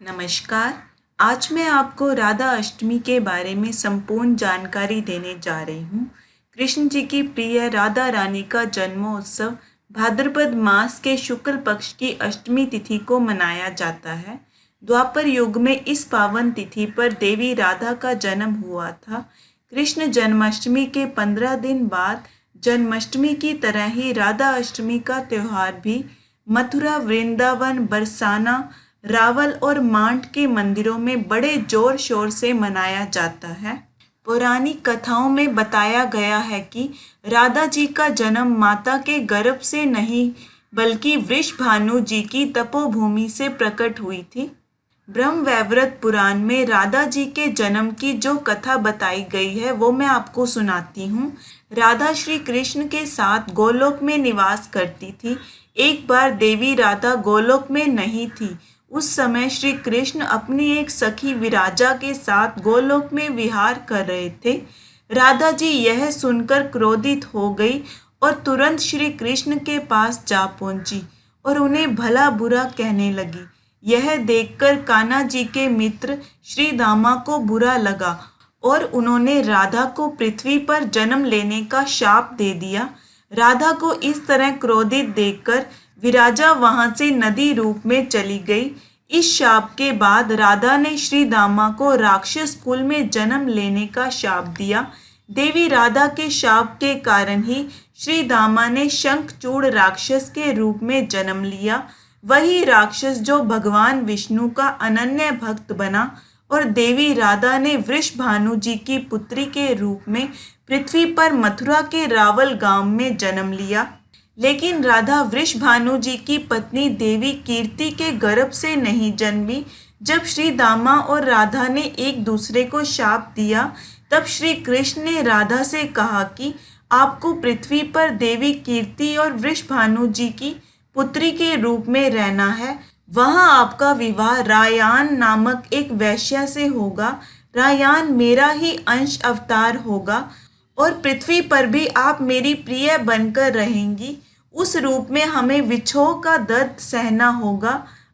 नमस्कार। आज मैं आपको राधा अष्टमी के बारे में संपूर्ण जानकारी देने जा रही हूँ। कृष्ण जी की प्रिय राधा रानी का जन्मोत्सव भाद्रपद मास के शुक्ल पक्ष की अष्टमी तिथि को मनाया जाता है। द्वापर युग में इस पावन तिथि पर देवी राधा का जन्म हुआ था। कृष्ण जन्माष्टमी के 15 दिन बाद जन्माष्टमी की तरह ही राधा अष्टमी का त्यौहार भी मथुरा, वृंदावन, बरसाना, रावल और मांड के मंदिरों में बड़े जोर शोर से मनाया जाता है। पौराणिक कथाओं में बताया गया है कि राधा जी का जन्म माता के गर्भ से नहीं बल्कि वृषभानु जी की तपोभूमि से प्रकट हुई थी। ब्रह्मवैवर्त पुराण में राधा जी के जन्म की जो कथा बताई गई है वो मैं आपको सुनाती हूँ। राधा श्री कृष्ण के साथ गोलोक में निवास करती थी। एक बार देवी राधा गोलोक में नहीं थी। उस समय श्री कृष्ण अपनी एक सखी विराजा के साथ गोलोक में विहार कर रहे थे। राधा जी यह सुनकर क्रोधित हो गई और तुरंत श्री कृष्ण के पास जा पहुंची और उन्हें भला बुरा कहने लगी। यह देखकर कान्हा जी के मित्र श्री दामा को बुरा लगा और उन्होंने राधा को पृथ्वी पर जन्म लेने का शाप दे दिया। राधा को इस तरह क्रोधित देखकर विराजा वहां से नदी रूप में चली गई। इस शाप के बाद राधा ने श्री दामा को राक्षस कुल में जन्म लेने का शाप दिया। देवी राधा के शाप के कारण ही श्री दामा ने शंखचूड़ राक्षस के रूप में जन्म लिया। वही राक्षस जो भगवान विष्णु का अनन्य भक्त बना और देवी राधा ने वृषभानु जी की पुत्री के रूप में पृथ्वी पर मथुरा के रावल गांव में जन्म लिया। लेकिन राधा वृषभानु जी की पत्नी देवी कीर्ति के गर्भ से नहीं जन्मी। जब श्री दामा और राधा ने एक दूसरे को शाप दिया तब श्री कृष्ण ने राधा से कहा कि आपको पृथ्वी पर देवी कीर्ति और वृषभानु जी की पुत्री के रूप में रहना है। वहां आपका विवाह रायान नामक एक वैश्या से होगा। रायान मेरा ही अंश अवतार होगा और पृथ्वी पर भी आप मेरी प्रिय बनकर रहेंगी। उस रूप में हमें विछोह का दर्द सहना होगा।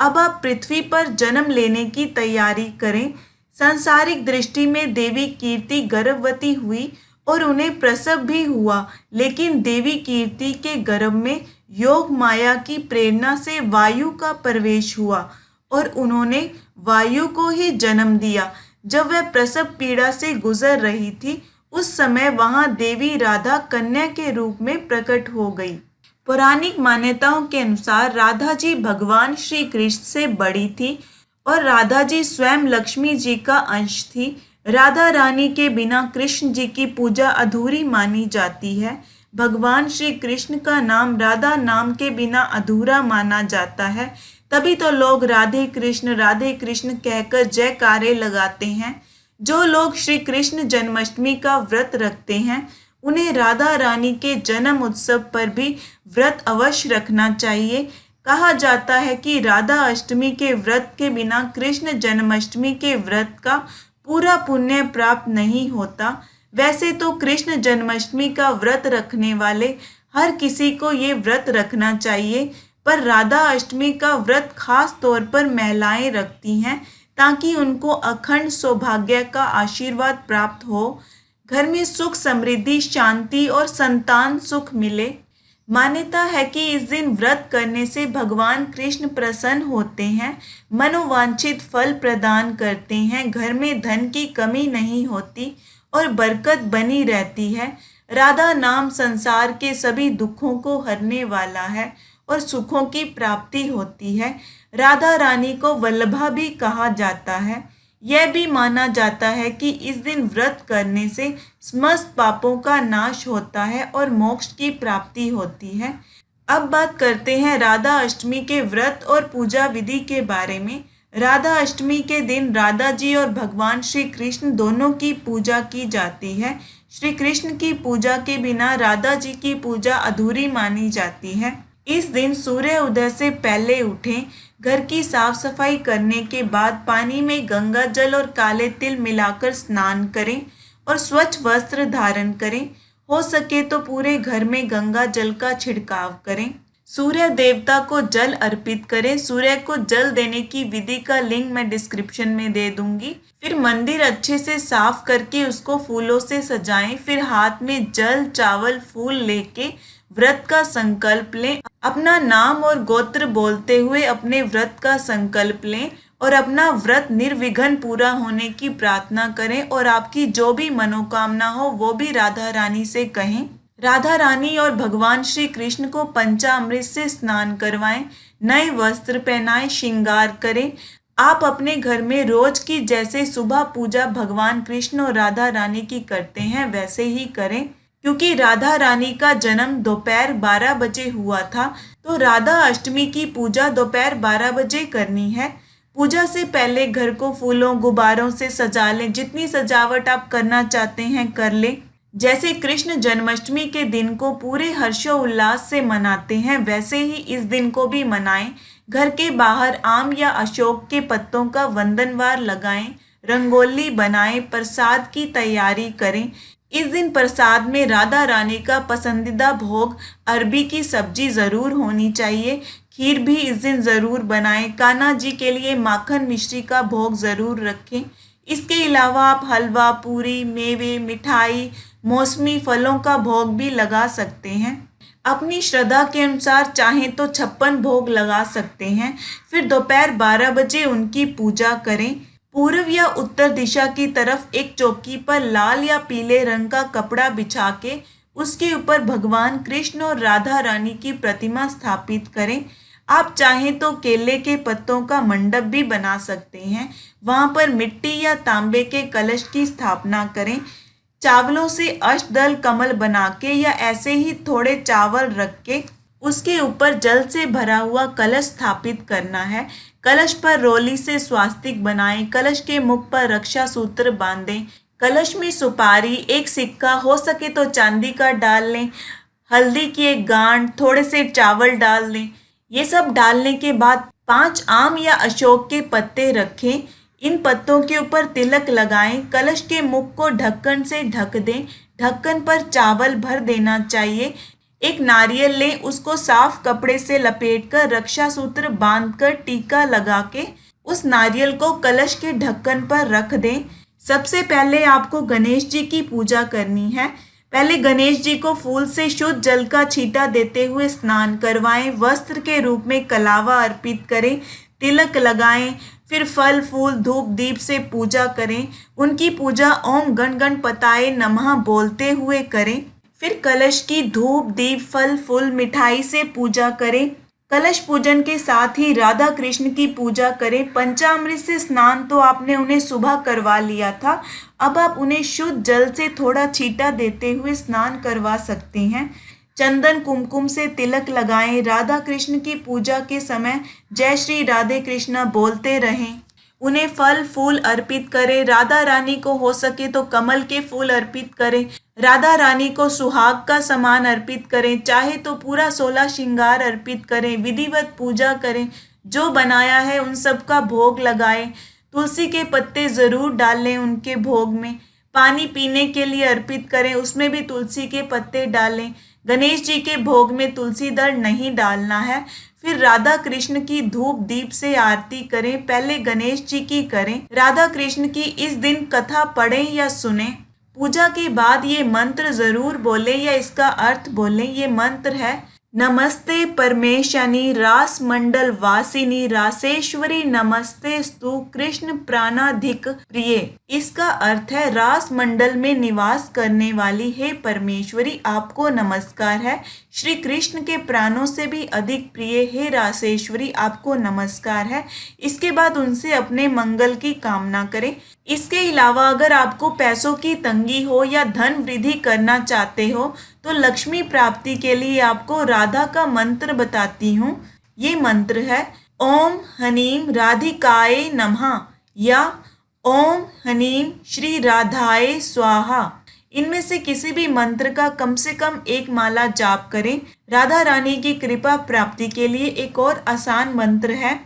अब आप पृथ्वी पर जन्म लेने की तैयारी करें। सांसारिक दृष्टि में देवी कीर्ति गर्भवती हुई और उन्हें प्रसव भी हुआ, लेकिन देवी कीर्ति के गर्भ में योग माया की प्रेरणा से वायु का प्रवेश हुआ और उन्होंने वायु को ही जन्म दिया। जब वह प्रसव पीड़ा से गुजर रही थी उस समय वहां देवी राधा कन्या के रूप में प्रकट हो गई। पौराणिक मान्यताओं के अनुसार राधा जी भगवान श्री कृष्ण से बड़ी थी और राधा जी स्वयं लक्ष्मी जी का अंश थी। राधा रानी के बिना कृष्ण जी की पूजा अधूरी मानी जाती है। भगवान श्री कृष्ण का नाम राधा नाम के बिना अधूरा माना जाता है। तभी तो लोग राधे कृष्ण कहकर जयकारे लगाते हैं। जो लोग श्री कृष्ण जन्माष्टमी का व्रत रखते हैं उन्हें राधा रानी के जन्म उत्सव पर भी व्रत अवश्य रखना चाहिए। कहा जाता है कि राधा अष्टमी के व्रत के बिना कृष्ण जन्माष्टमी के व्रत का पूरा पुण्य प्राप्त नहीं होता। वैसे तो कृष्ण जन्माष्टमी का व्रत रखने वाले हर किसी को ये व्रत रखना चाहिए, पर राधा अष्टमी का व्रत खास तौर पर महिलाएं रखती हैं ताकि उनको अखंड सौभाग्य का आशीर्वाद प्राप्त हो, घर में सुख समृद्धि शांति और संतान सुख मिले। मान्यता है कि इस दिन व्रत करने से भगवान कृष्ण प्रसन्न होते हैं, मनोवांछित फल प्रदान करते हैं, घर में धन की कमी नहीं होती और बरकत बनी रहती है। राधा नाम संसार के सभी दुखों को हरने वाला है और सुखों की प्राप्ति होती है। राधा रानी को वल्लभा भी कहा जाता है। यह भी माना जाता है कि इस दिन व्रत करने से समस्त पापों का नाश होता है और मोक्ष की प्राप्ति होती है। अब बात करते हैं राधा अष्टमी के व्रत और पूजा विधि के बारे में। राधा अष्टमी के दिन राधा जी और भगवान श्री कृष्ण दोनों की पूजा की जाती है। श्री कृष्ण की पूजा के बिना राधा जी की पूजा अधूरी मानी जाती है। इस दिन सूर्य उदय से पहले उठें, घर की साफ सफाई करने के बाद पानी में गंगा जल और काले तिल मिलाकर स्नान करें और स्वच्छ वस्त्र धारण करें। हो सके तो पूरे घर में गंगा जल का छिड़काव करें। सूर्य देवता को जल अर्पित करें। सूर्य को जल देने की विधि का लिंक मैं डिस्क्रिप्शन में दे दूंगी। फिर मंदिर अच्छे से साफ करके उसको फूलों से सजाएं। फिर हाथ में जल, चावल, फूल लेके व्रत का संकल्प लें। अपना नाम और गोत्र बोलते हुए अपने व्रत का संकल्प लें और अपना व्रत निर्विघ्न पूरा होने की प्रार्थना करें और आपकी जो भी मनोकामना हो वो भी राधा रानी से कहें। राधा रानी और भगवान श्री कृष्ण को पंचामृत से स्नान करवाएं, नए वस्त्र पहनाएं, श्रृंगार करें। आप अपने घर में रोज की जैसे सुबह पूजा भगवान कृष्ण और राधा रानी की करते हैं वैसे ही करें। क्योंकि राधा रानी का जन्म दोपहर 12 बजे हुआ था, तो राधा अष्टमी की पूजा दोपहर 12 बजे करनी है। पूजा से पहले घर को फूलों, गुब्बारों से सजा लें। जितनी सजावट आप करना चाहते हैं कर लें। जैसे कृष्ण जन्माष्टमी के दिन को पूरे हर्षोल्लास से मनाते हैं वैसे ही इस दिन को भी मनाएं। घर के बाहर आम या अशोक के पत्तों का वंदनवार लगाएं, रंगोली बनाएं, प्रसाद की तैयारी करें। इस दिन प्रसाद में राधा रानी का पसंदीदा भोग अरबी की सब्जी ज़रूर होनी चाहिए। खीर भी इस दिन ज़रूर बनाएं। कान्हा जी के लिए माखन मिश्री का भोग ज़रूर रखें। इसके अलावा आप हलवा, पूरी, मेवे, मिठाई, मौसमी फलों का भोग भी लगा सकते हैं। अपनी श्रद्धा के अनुसार चाहें तो 56 भोग लगा सकते हैं। फिर दोपहर 12 बजे उनकी पूजा करें। पूर्व या उत्तर दिशा की तरफ एक चौकी पर लाल या पीले रंग का कपड़ा बिछा के उसके ऊपर भगवान कृष्ण और राधा रानी की प्रतिमा स्थापित करें। आप चाहें तो केले के पत्तों का मंडप भी बना सकते हैं। वहां पर मिट्टी या तांबे के कलश की स्थापना करें। चावलों से अष्टदल कमल बना के या ऐसे ही थोड़े चावल रख के उसके ऊपर जल से भरा हुआ कलश स्थापित करना है। कलश पर रोली से स्वास्तिक बनाएं। कलश के मुख पर रक्षा सूत्र बांधें। कलश में सुपारी, एक सिक्का, हो सके तो चांदी का डाल लें। हल्दी की एक गांठ, थोड़े से चावल डाल लें। ये सब डालने के बाद 5 आम या अशोक के पत्ते रखें। इन पत्तों के ऊपर तिलक लगाएं। कलश के मुख को ढक्कन से ढक दें। ढक्कन पर चावल भर देना चाहिए। एक नारियल लें, उसको साफ कपड़े से लपेटकर रक्षा सूत्र बांधकर टीका लगा के उस नारियल को कलश के ढक्कन पर रख दें। सबसे पहले आपको गणेश जी की पूजा करनी है। पहले गणेश जी को फूल से शुद्ध जल का छींटा देते हुए स्नान करवाएं। वस्त्र के रूप में कलावा अर्पित करें। तिलक लगाएं। फिर फल, फूल, धूप, दीप से पूजा करें। उनकी पूजा ओम गण गणपताय नमः बोलते हुए करें। फिर कलश की धूप, दीप, फल, फूल, मिठाई से पूजा करें। कलश पूजन के साथ ही राधा कृष्ण की पूजा करें। पंचामृत से स्नान तो आपने उन्हें सुबह करवा लिया था, अब आप उन्हें शुद्ध जल से थोड़ा छींटा देते हुए स्नान करवा सकते हैं। चंदन कुमकुम से तिलक लगाएं। राधा कृष्ण की पूजा के समय जय श्री राधे कृष्णा बोलते रहें। उन्हें फल फूल अर्पित करें। राधा रानी को हो सके तो कमल के फूल अर्पित करें। राधा रानी को सुहाग का सामान अर्पित करें। चाहे तो पूरा 16 श्रृंगार अर्पित करें। विधिवत पूजा करें। जो बनाया है उन सब का भोग लगाएं। तुलसी के पत्ते ज़रूर डाल लें उनके भोग में। पानी पीने के लिए अर्पित करें, उसमें भी तुलसी के पत्ते डालें। गणेश जी के भोग में तुलसी दल नहीं डालना है। फिर राधा कृष्ण की धूप दीप से आरती करें। पहले गणेश जी की करें। राधा कृष्ण की इस दिन कथा पढ़ें या सुने। पूजा के बाद ये मंत्र जरूर बोलें या इसका अर्थ बोलें। ये मंत्र है, नमस्ते परमेशानी रास मंडल वासिनी रासेश्वरी नमस्ते स्तु कृष्ण प्राणाधिक प्रिय। इसका अर्थ है, रास मंडल में निवास करने वाली हे परमेश्वरी आपको नमस्कार है। श्री कृष्ण के प्राणों से भी अधिक प्रिय हे रासेश्वरी आपको नमस्कार है। इसके बाद उनसे अपने मंगल की कामना करें। इसके अलावा अगर आपको पैसों की तंगी हो या धन वृद्धि करना चाहते हो तो लक्ष्मी प्राप्ति के लिए आपको राधा का मंत्र बताती हूँ। ये मंत्र है, ओम हनीम राधिकाय नमः या ओम हनीम श्री राधाय स्वाहा। इनमें से किसी भी मंत्र का कम से कम एक माला जाप करें। राधा रानी की कृपा प्राप्ति के लिए एक और आसान मंत्र है,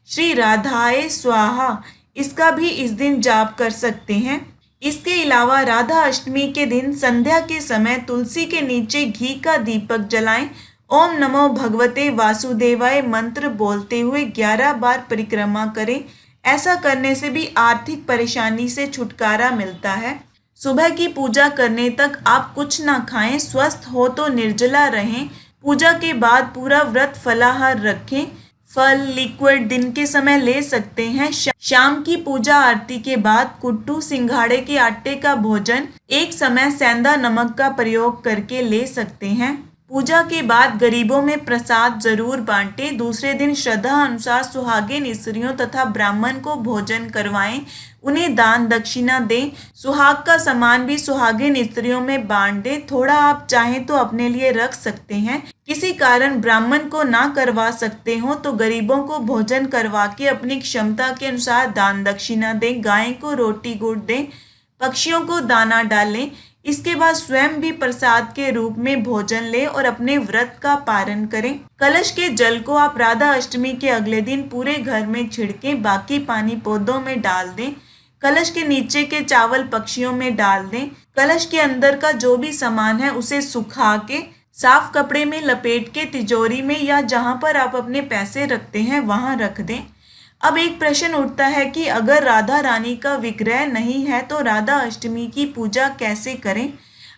श्री राधाय स्वाहा। इसका भी इस दिन जाप कर सकते हैं। इसके अलावा राधा अष्टमी के दिन संध्या के समय तुलसी के नीचे घी का दीपक जलाएं ओम नमो भगवते वासुदेवाय मंत्र बोलते हुए 11 बार परिक्रमा करें। ऐसा करने से भी आर्थिक परेशानी से छुटकारा मिलता है। सुबह की पूजा करने तक आप कुछ ना खाएं, स्वस्थ हो तो निर्जला रहें। पूजा के बाद पूरा व्रत फलाहार रखें। फल लिक्विड दिन के समय ले सकते हैं। शाम की पूजा आरती के बाद कुट्टू सिंघाड़े के आटे का भोजन एक समय सेंधा नमक का प्रयोग करके ले सकते हैं। पूजा के बाद गरीबों में प्रसाद जरूर बांटें। दूसरे दिन श्रद्धा अनुसार सुहागिन स्त्रियों तथा ब्राह्मण को भोजन करवाएं, उन्हें दान दक्षिणा दें। सुहाग का सामान भी सुहागिन स्त्रियों में बांट दें। थोड़ा आप चाहें तो अपने लिए रख सकते हैं। किसी कारण ब्राह्मण को ना करवा सकते हो तो गरीबों को भोजन करवा के अपनी क्षमता के अनुसार दान दक्षिणा दें। गाय को रोटी गुड़ दें, पक्षियों को दाना डालें। इसके बाद स्वयं भी प्रसाद के रूप में भोजन लें और अपने व्रत का पारण करें। कलश के जल को आप राधा अष्टमी के अगले दिन पूरे घर में छिड़कें, बाकी पानी पौधों में डाल दें। कलश के नीचे के चावल पक्षियों में डाल दें। कलश के अंदर का जो भी सामान है उसे सुखा के साफ कपड़े में लपेट के तिजोरी में या जहां पर आप अपने पैसे रखते हैं वहां रख दें। अब एक प्रश्न उठता है कि अगर राधा रानी का विग्रह नहीं है तो राधा अष्टमी की पूजा कैसे करें।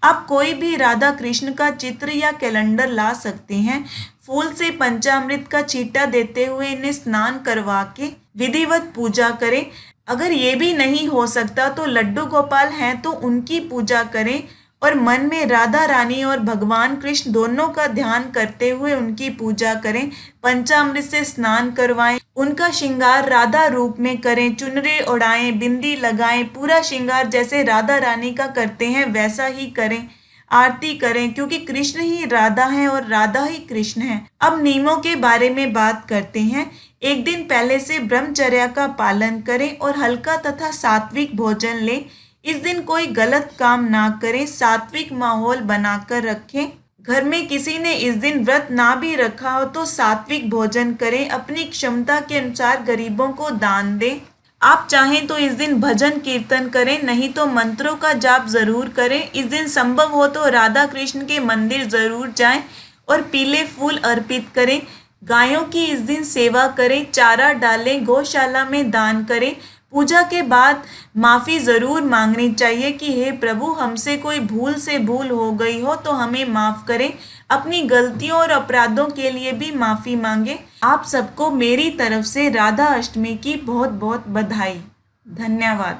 आप कोई भी राधा कृष्ण का चित्र या कैलेंडर ला सकते हैं। फूल से पंचामृत का छींटा देते हुए इन्हें स्नान करवा के विधिवत पूजा करें। अगर ये भी नहीं हो सकता तो लड्डू गोपाल हैं तो उनकी पूजा करें और मन में राधा रानी और भगवान कृष्ण दोनों का ध्यान करते हुए उनकी पूजा करें। पंचामृत से स्नान करवाएं, उनका श्रृंगार राधा रूप में करें, चुनरी ओढ़ाएं, बिंदी लगाएं, पूरा श्रृंगार जैसे राधा रानी का करते हैं वैसा ही करें। आरती करें क्योंकि कृष्ण ही राधा हैं और राधा ही कृष्ण हैं। अब नियमों के बारे में बात करते हैं। एक दिन पहले से ब्रह्मचर्या का पालन करें और हल्का तथा सात्विक भोजन लें। इस दिन कोई गलत काम ना करें, सात्विक माहौल बनाकर रखें। घर में किसी ने इस दिन व्रत ना भी रखा हो तो सात्विक भोजन करें। अपनी क्षमता के अनुसार गरीबों को दान दें। आप चाहें तो इस दिन भजन कीर्तन करें, नहीं तो मंत्रों का जाप जरूर करें। इस दिन संभव हो तो राधा कृष्ण के मंदिर जरूर जाएं और पीले फूल अर्पित करें। गायों की इस दिन सेवा करें, चारा डालें, गौशाला में दान करें। पूजा के बाद माफ़ी ज़रूर मांगनी चाहिए कि हे प्रभु, हमसे कोई भूल से भूल हो गई हो तो हमें माफ़ करें। अपनी गलतियों और अपराधों के लिए भी माफ़ी मांगे। आप सबको मेरी तरफ से राधा अष्टमी की बहुत बहुत बधाई। धन्यवाद।